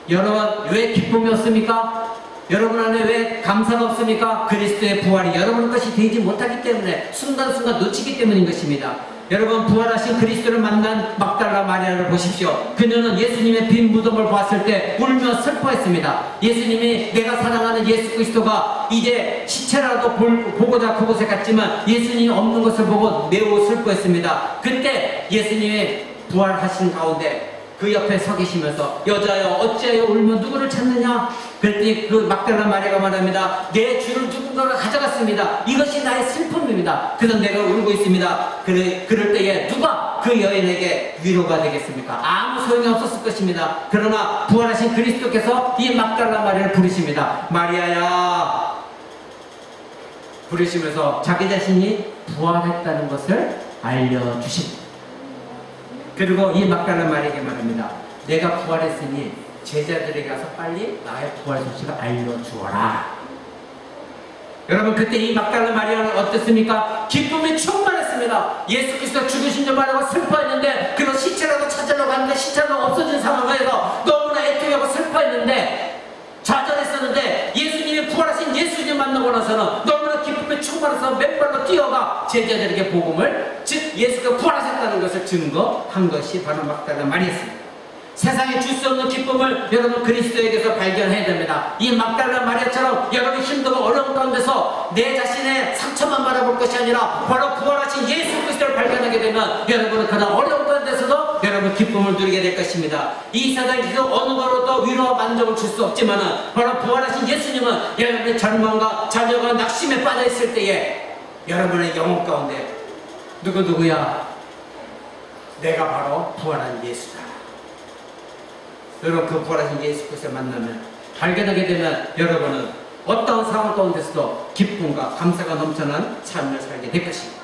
여러분 왜 기쁨이 없습니까? 여러분 안에 왜 감사가 없습니까? 그리스도의 부활이 여러분 것이 되지 못하기 때문에 순간순간 놓치기 때문인 것입니다. 여러분 부활하신 그리스도를 만난 막달라 마리아를 보십시오. 그녀는 예수님의 빈 무덤을 봤을 때 울며 슬퍼했습니다. 예수님이 내가 사랑하는 예수 그리스도가 이제 시체라도 보고자 그곳에 갔지만 예수님이 없는 것을 보고 매우 슬퍼했습니다. 그때 예수님이 부활하신 가운데 그 옆에 서 계시면서 여자여 어찌하여 울며 누구를 찾느냐? 그랬더니 그 막달라 마리아가 말합니다. 내 주를 누군가가 가져갔습니다. 이것이 나의 슬픔입니다. 그래서 내가 울고 있습니다. 그럴 때에 누가 그 여인에게 위로가 되겠습니까? 아무 소용이 없었을 것입니다. 그러나 부활하신 그리스도께서 이 막달라 마리아를 부르십니다. 마리아야 부르시면서 자기 자신이 부활했다는 것을 알려주십니다. 그리고 이 막달라 마리아에게 말합니다. 내가 부활했으니 제자들에게 가서 빨리 나의 부활 소식을 알려주어라. 여러분, 그때 이 막달라 마리아는 어땠습니까? 기쁨이 충만했습니다. 예수 그리스도 죽으신 줄 알고 슬퍼했는데, 그런 시체라도 찾으려고 하는데 시체가 없어진 상황에서 너무나 애통하고 슬퍼했는데, 좌절했었는데, 예수님이 부활하신 예수님 만나고 나서는 너무나 기쁨에 충만해서 맨발로 뛰어가 제자들에게 복음을, 즉 예수가 부활하셨다는 것을 증거한 것이 바로 막달라 마리아였습니다. 세상에 줄 수 없는 기쁨을 여러분 그리스도에게서 발견해야 됩니다. 이 막달라 마리아처럼 여러분 힘들고 어려운 가운데서 내 자신의 상처만 바라볼 것이 아니라 바로 부활하신 예수 그리스도를 발견하게 되면 여러분은 그런 어려운 가운데서도 여러분 기쁨을 누리게 될 것입니다. 이 세상에서 어느 거로도 위로와 만족을 줄 수 없지만 바로 부활하신 예수님은 여러분의 절망과 자녀가 낙심에 빠져있을 때에 여러분의 영혼 가운데 누구야? 내가 바로 부활한 예수다. 여러분, 그 부활하신 예수 그리스도를 만나면, 발견하게 되면 여러분은 어떠한 상황 가운데서도 기쁨과 감사가 넘쳐난 삶을 살게 될 것입니다.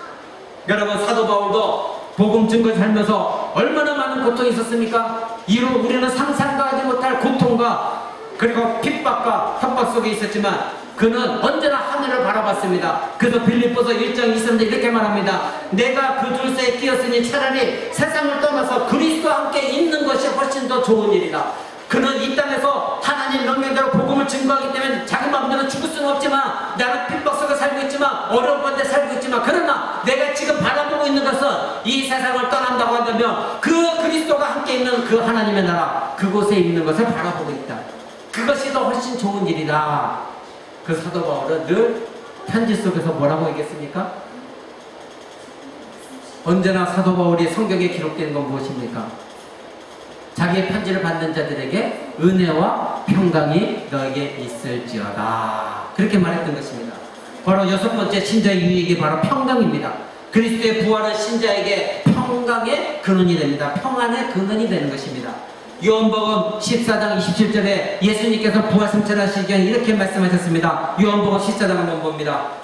여러분, 사도 바울도 복음 증거 살면서 얼마나 많은 고통이 있었습니까? 이로 우리는 상상도 하지 못할 고통과 그리고 핍박과 협박 속에 있었지만 그는 언제나 하늘을 바라봤습니다. 그래서 빌립보서 1장 23절 이렇게 말합니다. 내가 그 둘 사이에 끼었으니 차라리 세상을 떠나서 그리스도와 함께 있는 것이 훨씬 더 좋은 일이다. 그는 이 땅에서 하나님 명령대로 복음을 증거하기 때문에 자기 마음대로 죽을 수는 없지만, 나는 핍박 속에 살고 있지만, 어려운 건데 살고 있지만, 그러나 내가 지금 바라보고 있는 것은 이 세상을 떠난다고 한다면 그 그리스도가 함께 있는 그 하나님의 나라, 그곳에 있는 것을 바라보고 있다. 그것이 더 훨씬 좋은 일이다. 그 사도 바울은 늘 편지 속에서 뭐라고 얘기했습니까? 언제나 사도 바울이 성경에 기록된 건 무엇입니까? 자기의 편지를 받는 자들에게 은혜와 평강이 너에게 있을지어다. 그렇게 말했던 것입니다. 바로 여섯 번째 신자의 유익이 바로 평강입니다. 그리스도의 부활은 신자에게 평강의 근원이 됩니다. 평안의 근원이 되는 것입니다. 요한복음 14장 27절에 예수님께서 부활 승천하시기 전에 이렇게 말씀하셨습니다. 요한복음 14장 한번 봅니다.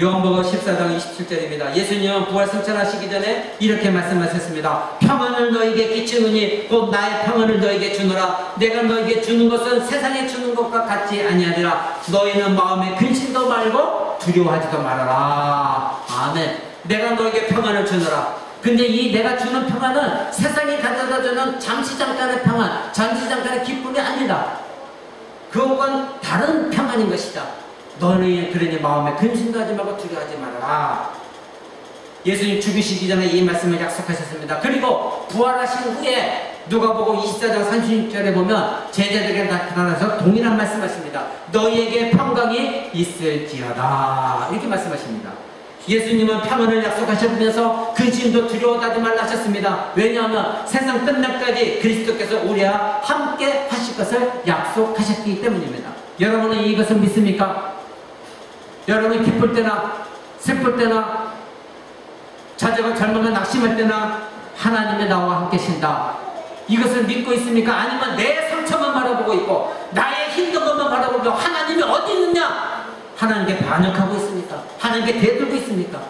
요한복음 14장 27절입니다. 예수님은 부활 승천하시기 전에 이렇게 말씀하셨습니다. 평안을 너에게 끼치느니 곧 나의 평안을 너에게 주노라. 내가 너에게 주는 것은 세상에 주는 것과 같지 아니하리라. 너희는 마음에 근심도 말고 두려워하지도 말아라. 아멘. 내가 너에게 평안을 주노라. 근데 이 내가 주는 평안은 세상이 가져다주는 잠시 잠깐의 평안, 잠시 잠깐의 기쁨이 아니다. 그건 다른 평안인 것이다. 너는 그러니 마음에 근심도 하지 말고 두려워하지 말아라. 예수님 죽으시기 전에 이 말씀을 약속하셨습니다. 그리고 부활하신 후에 누가복음 24장 36절에 보면 제자들에게 나타나서 동일한 말씀하십니다. 너희에게 평강이 있을지어다. 이렇게 말씀하십니다. 예수님은 평안을 약속하셨으면서 근심도 두려워하지 말라 하셨습니다. 왜냐하면 세상 끝날까지 그리스도께서 우리와 함께 하실 것을 약속하셨기 때문입니다. 여러분은 이것을 믿습니까? 여러분이 기쁠 때나 슬플 때나 자제가 젊으면 낙심할 때나 하나님이 나와 함께 계신다. 이것을 믿고 있습니까? 아니면 내 상처만 바라보고 있고 나의 힘든 것만 바라보고 하나님이 어디 있느냐? 하나님께 반역하고 있습니까? 하나님께 대들고 있습니까?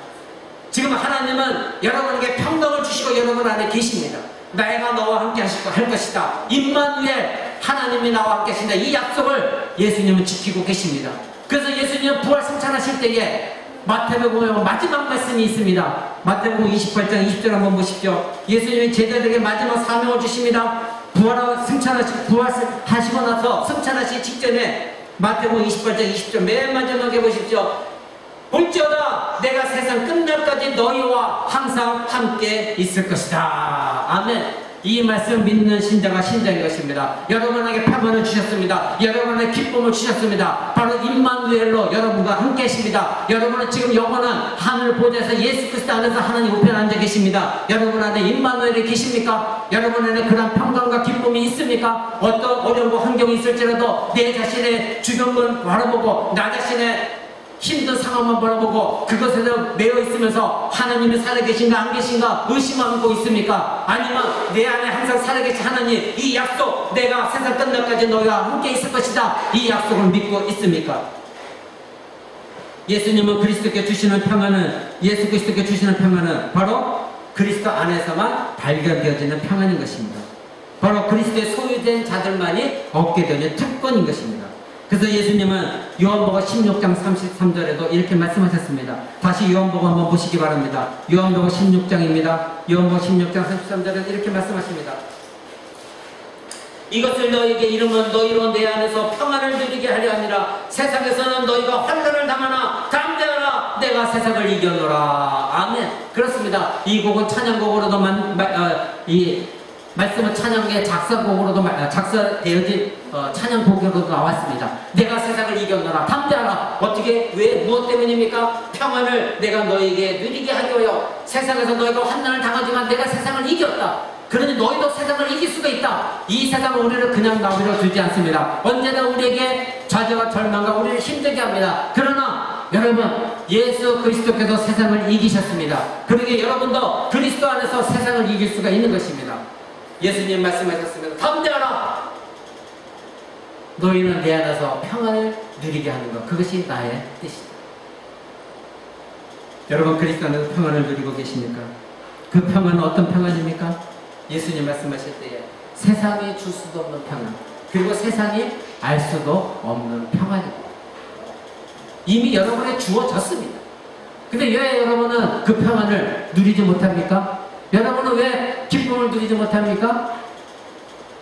지금 하나님은 여러분에게 평강을 주시고 여러분 안에 계십니다. 내가 너와 함께 할 것이다. 임마누엘, 하나님이 나와 함께 하신다. 이 약속을 예수님은 지키고 계십니다. 그래서 예수님은 부활 승천하실 때에 마태복음 마지막 말씀이 있습니다. 마태복음 28장 20절 한번 보십시오. 예수님이 제자들에게 마지막 사명을 주십니다. 부활하시고 나서 승천하시기 직전에 마태복음 28장 20절 맨 마지막에 보십시오. 볼지어다 내가 세상 끝날까지 너희와 항상 함께 있을 것이다. 아멘. 이 말씀 믿는 신자가 신자인 것입니다. 여러분에게 평안을 주셨습니다. 여러분에게 기쁨을 주셨습니다. 바로 임마누엘로 여러분과 함께 계십니다. 여러분은 지금 영원한 하늘 보좌에서 예수 그리스도 안에서 하나님 우편에 앉아 계십니다. 여러분 안에 임마누엘이 계십니까? 여러분 안에 그런 평강과 기쁨이 있습니까? 어떤 어려운 환경이 있을지라도 내 자신의 주변을 바라보고 나 자신의 힘든 상황만 바라보고 그것에서 매여 있으면서 하나님이 살아계신가 안 계신가 의심하고 있습니까? 아니면 내 안에 항상 살아계신 하나님, 이 약속, 내가 세상 끝날까지 너희와 함께 있을 것이다, 이 약속을 믿고 있습니까? 예수님은 그리스도께 주시는 평안은, 예수 그리스도께 주시는 평안은 바로 그리스도 안에서만 발견되어지는 평안인 것입니다. 바로 그리스도의 소유된 자들만이 얻게 되는 특권인 것입니다. 그래서 예수님은 요한복음 16장 33절에도 이렇게 말씀하셨습니다. 다시 요한복음 한번 보시기 바랍니다. 요한복음 16장입니다. 요한복음 16장 33절에도 이렇게 말씀하십니다. 이것을 너희에게 이름은 너희로 내 안에서 평안을 누리게 하려 하니라. 세상에서는 너희가 환난을 당하나 담대하라. 내가 세상을 이겨노라. 아멘. 그렇습니다. 이 곡은 찬양곡으로도 이 말씀은 찬양의 작사곡으로도 작사되어진 찬양곡으로도 나왔습니다. 내가 세상을 이겨노라. 담대하라. 어떻게? 왜? 무엇 때문입니까? 평안을 내가 너희에게 누리게 하려요. 세상에서 너희가 환난을 당하지만 내가 세상을 이겼다. 그러니 너희도 세상을 이길 수가 있다. 이 세상은 우리를 그냥 나무려 두지 않습니다. 언제나 우리에게 좌절과 절망과 우리를 힘들게 합니다. 그러나 여러분, 예수 그리스도께서 세상을 이기셨습니다. 그러기에 여러분도 그리스도 안에서 세상을 이길 수가 있는 것입니다. 예수님 말씀하셨습니다. 담대하라. 너희는 내 안에서 평안을 누리게 하는 것, 그것이 나의 뜻이다. 여러분, 그리스도 안에서 평안을 누리고 계십니까? 그 평안은 어떤 평안입니까? 예수님 말씀하실 때에 세상이 줄 수도 없는 평안, 그리고 세상이 알 수도 없는 평안입니다. 이미 여러분에 주어졌습니다. 근데 왜 여러분은 그 평안을 누리지 못합니까? 여러분은 왜 기쁨을 누리지 못합니까?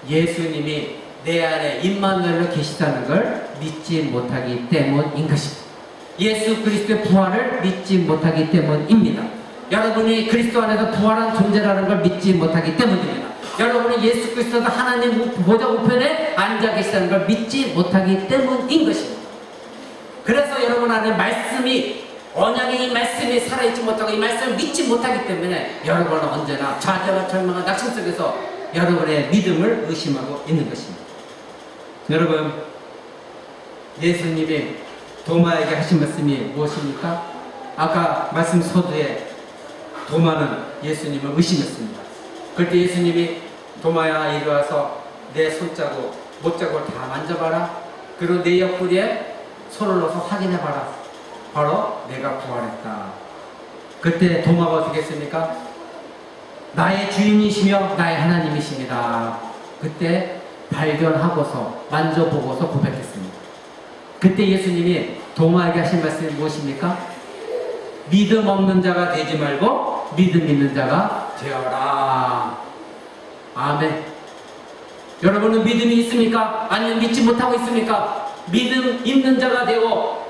예수님이 내 안에 임마누엘로 계시다는 걸 믿지 못하기 때문인 것입니다. 예수 그리스도의 부활을 믿지 못하기 때문입니다. 여러분이 그리스도 안에서 부활한 존재라는 걸 믿지 못하기 때문입니다. 여러분이 예수 그리스도가 하나님 보좌 우편에 앉아 계시다는 걸 믿지 못하기 때문인 것입니다. 그래서 여러분 안에 말씀이, 언약의 이 말씀이 살아있지 못하고 이 말씀을 믿지 못하기 때문에 여러분은 언제나 좌절과 절망과 낙심 속에서 여러분의 믿음을 의심하고 있는 것입니다. 여러분, 예수님이 도마에게 하신 말씀이 무엇입니까? 아까 말씀 서두에 도마는 예수님을 의심했습니다. 그때 예수님이 도마야 이리 와서 내 손자국, 못자국을 다 만져봐라. 그리고 내 옆구리에 손을 넣어서 확인해봐라. 바로 내가 부활했다. 그때 도마가 어떻게 했습니까? 나의 주인이시며 나의 하나님이십니다. 그때 발견하고서 만져보고서 고백했습니다. 그때 예수님이 도마에게 하신 말씀이 무엇입니까? 믿음 없는 자가 되지 말고 믿음 있는 자가 되어라. 아멘. 여러분은 믿음이 있습니까? 아니면 믿지 못하고 있습니까? 믿음 있는 자가 되고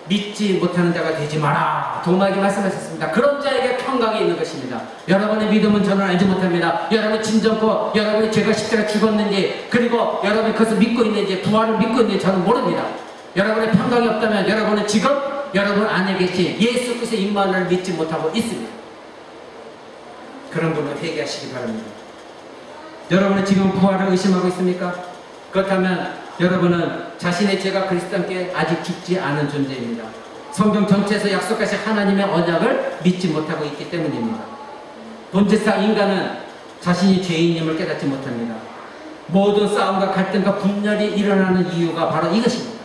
믿지 못하는 자가 되지 마라. 도마에게 말씀하셨습니다. 그런 자에게 평강이 있는 것입니다. 여러분의 믿음은 저는 알지 못합니다. 여러분 진정코 여러분이 죄가 십자가 죽었는지, 그리고 여러분이 그것을 믿고 있는지, 부활을 믿고 있는지 저는 모릅니다. 여러분의 평강이 없다면 여러분은 지금 여러분 안에 계신 예수 그리스도의 임마누엘을 믿지 못하고 있습니다. 그런 분은 회개하시기 바랍니다. 여러분은 지금 부활을 의심하고 있습니까? 그렇다면 여러분은 자신의 죄가 그리스도와 함께 아직 죽지 않은 존재입니다. 성경 전체에서 약속하신 하나님의 언약을 믿지 못하고 있기 때문입니다. 본질상 인간은 자신이 죄인임을 깨닫지 못합니다. 모든 싸움과 갈등과 분열이 일어나는 이유가 바로 이것입니다.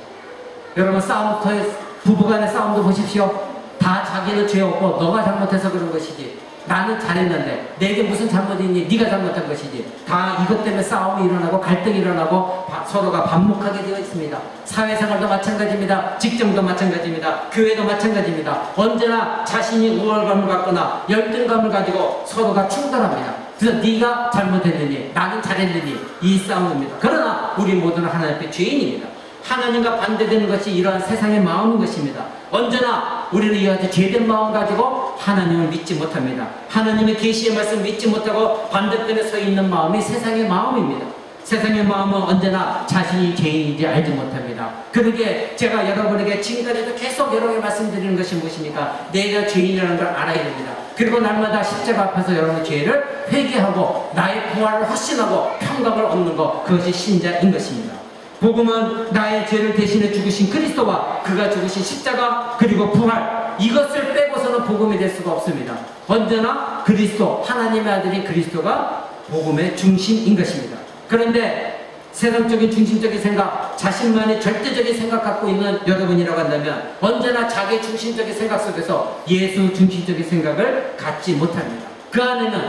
여러분, 싸움터에 부부간의 싸움도 보십시오. 다 자기는 죄 없고 너가 잘못해서 그런 것이지, 나는 잘했는데 내게 무슨 잘못이 있니? 네가 잘못한 것이지. 다 이것 때문에 싸움이 일어나고 갈등이 일어나고 서로가 반목하게 되어 있습니다. 사회생활도 마찬가지입니다. 직장도 마찬가지입니다. 교회도 마찬가지입니다. 언제나 자신이 우월감을 갖거나 열등감을 가지고 서로가 충돌합니다. 그래서 네가 잘못했느니 나는 잘했느니 이 싸움입니다. 그러나 우리 모두는 하나님 앞에 죄인입니다. 하나님과 반대되는 것이 이러한 세상의 마음인 것입니다. 언제나 우리는 이와 같이 죄된 마음 가지고 하나님을 믿지 못합니다. 하나님의 계시의 말씀 믿지 못하고 반대편에 서 있는 마음이 세상의 마음입니다. 세상의 마음은 언제나 자신이 죄인인지 알지 못합니다. 그러기에 제가 여러분에게 지금까지도 계속 여러 개 말씀드리는 것이 무엇입니까? 내가 죄인이라는 걸 알아야 됩니다. 그리고 날마다 십자가 앞에서 여러분의 죄를 회개하고 나의 부활을 확신하고 평강을 얻는 것, 그것이 신자인 것입니다. 복음은 나의 죄를 대신해 죽으신 그리스도와 그가 죽으신 십자가 그리고 부활, 이것을 빼고서는 복음이 될 수가 없습니다. 언제나 그리스도, 하나님의 아들인 그리스도가 복음의 중심인 것입니다. 그런데 세상적인 중심적인 생각, 자신만의 절대적인 생각 갖고 있는 여러분이라고 한다면 언제나 자기 중심적인 생각 속에서 예수 중심적인 생각을 갖지 못합니다. 그 안에는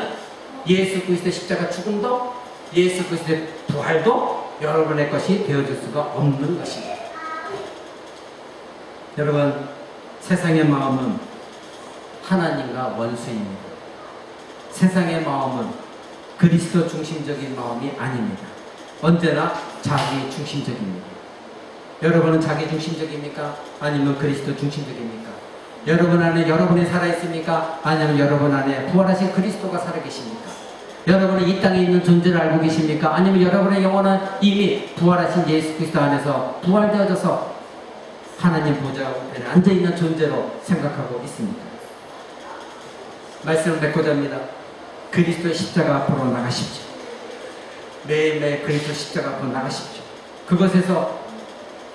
예수 그리스도의 십자가 죽음도 예수 그리스도의 부활도 여러분의 것이 되어줄 수가 없는 것입니다. 여러분, 세상의 마음은 하나님과 원수입니다. 세상의 마음은 그리스도 중심적인 마음이 아닙니다. 언제나 자기 중심적입니다. 여러분은 자기 중심적입니까? 아니면 그리스도 중심적입니까? 여러분 안에 여러분이 살아있습니까? 아니면 여러분 안에 부활하신 그리스도가 살아계십니까? 여러분은 이 땅에 있는 존재를 알고 계십니까? 아니면 여러분의 영혼은 이미 부활하신 예수 그리스도 안에서 부활되어져서 하나님 보좌 우편에 앉아있는 존재로 생각하고 있습니까? 말씀을 맺고자 합니다. 그리스도의 십자가 앞으로 나가십시오. 매일매일 그리스도 십자가 앞으로 나가십시오. 그것에서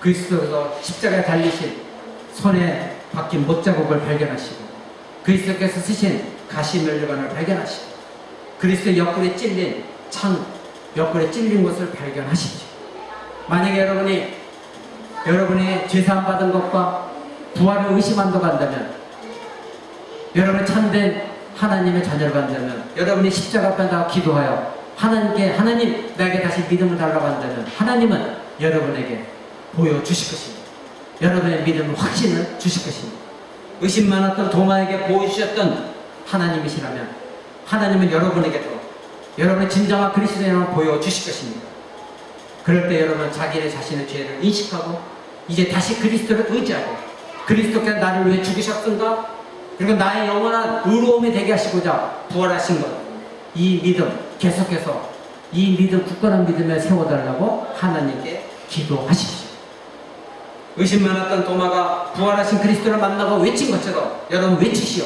그리스도에서 십자가에 달리신 손에 박힌 못자국을 발견하시고 그리스도께서 쓰신 가시면류관을 발견하시고 그리스도의 옆구리에 찔린 창, 옆구리에 찔린 것을 발견하십시오. 만약에 여러분이 죄사함 받은 것과 부활을 의심한다고 한다면, 여러분이 참된 하나님의 자녀를 한다면, 여러분이 십자가 앞에 나가 기도하여 하나님께 하나님 나에게 다시 믿음을 달라고 한다면 하나님은 여러분에게 보여주실 것입니다. 여러분의 믿음을 확신을 주실 것입니다. 의심 많았던 도마에게 보여주셨던 하나님이시라면 하나님은 여러분에게도 여러분의 진정한 그리스도인을 보여주실 것입니다. 그럴 때 여러분은 자신의 죄를 인식하고 이제 다시 그리스도를 의지하고 그리스도께서 나를 위해 죽으셨던가 그리고 나의 영원한 의로움이 되게 하시고자 부활하신 것, 이 믿음 계속해서 이 믿음, 굳건한 믿음에 세워달라고 하나님께 기도하십시오. 의심 많았던 도마가 부활하신 그리스도를 만나고 외친 것처럼 여러분 외치십시오.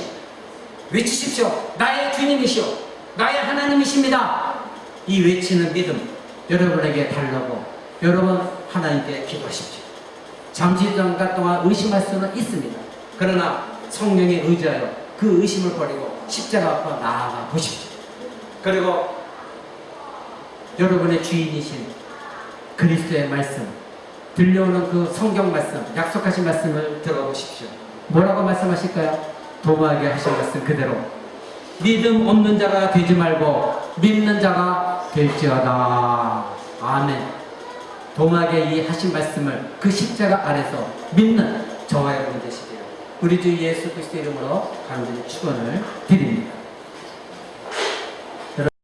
나의 주님이시오, 나의 하나님이십니다. 이 외치는 믿음 여러분에게 달라고 여러분 하나님께 기도하십시오. 잠시 잠깐 동안 의심할 수는 있습니다. 그러나 성령에 의지하여 그 의심을 버리고 십자가 앞으로 나아가 보십시오. 그리고 여러분의 주인이신 그리스도의 말씀, 들려오는 그 성경 말씀, 약속하신 말씀을 들어보십시오. 뭐라고 말씀하실까요? 도마에게 하신 말씀 그대로 믿음 없는 자가 되지 말고 믿는 자가 될지어다. 아멘. 도마에게 이 하신 말씀을 그 십자가 아래서 믿는 저와 여러분 되시기를 우리 주 예수 그리스도 이름으로 간절히 축원을 드립니다.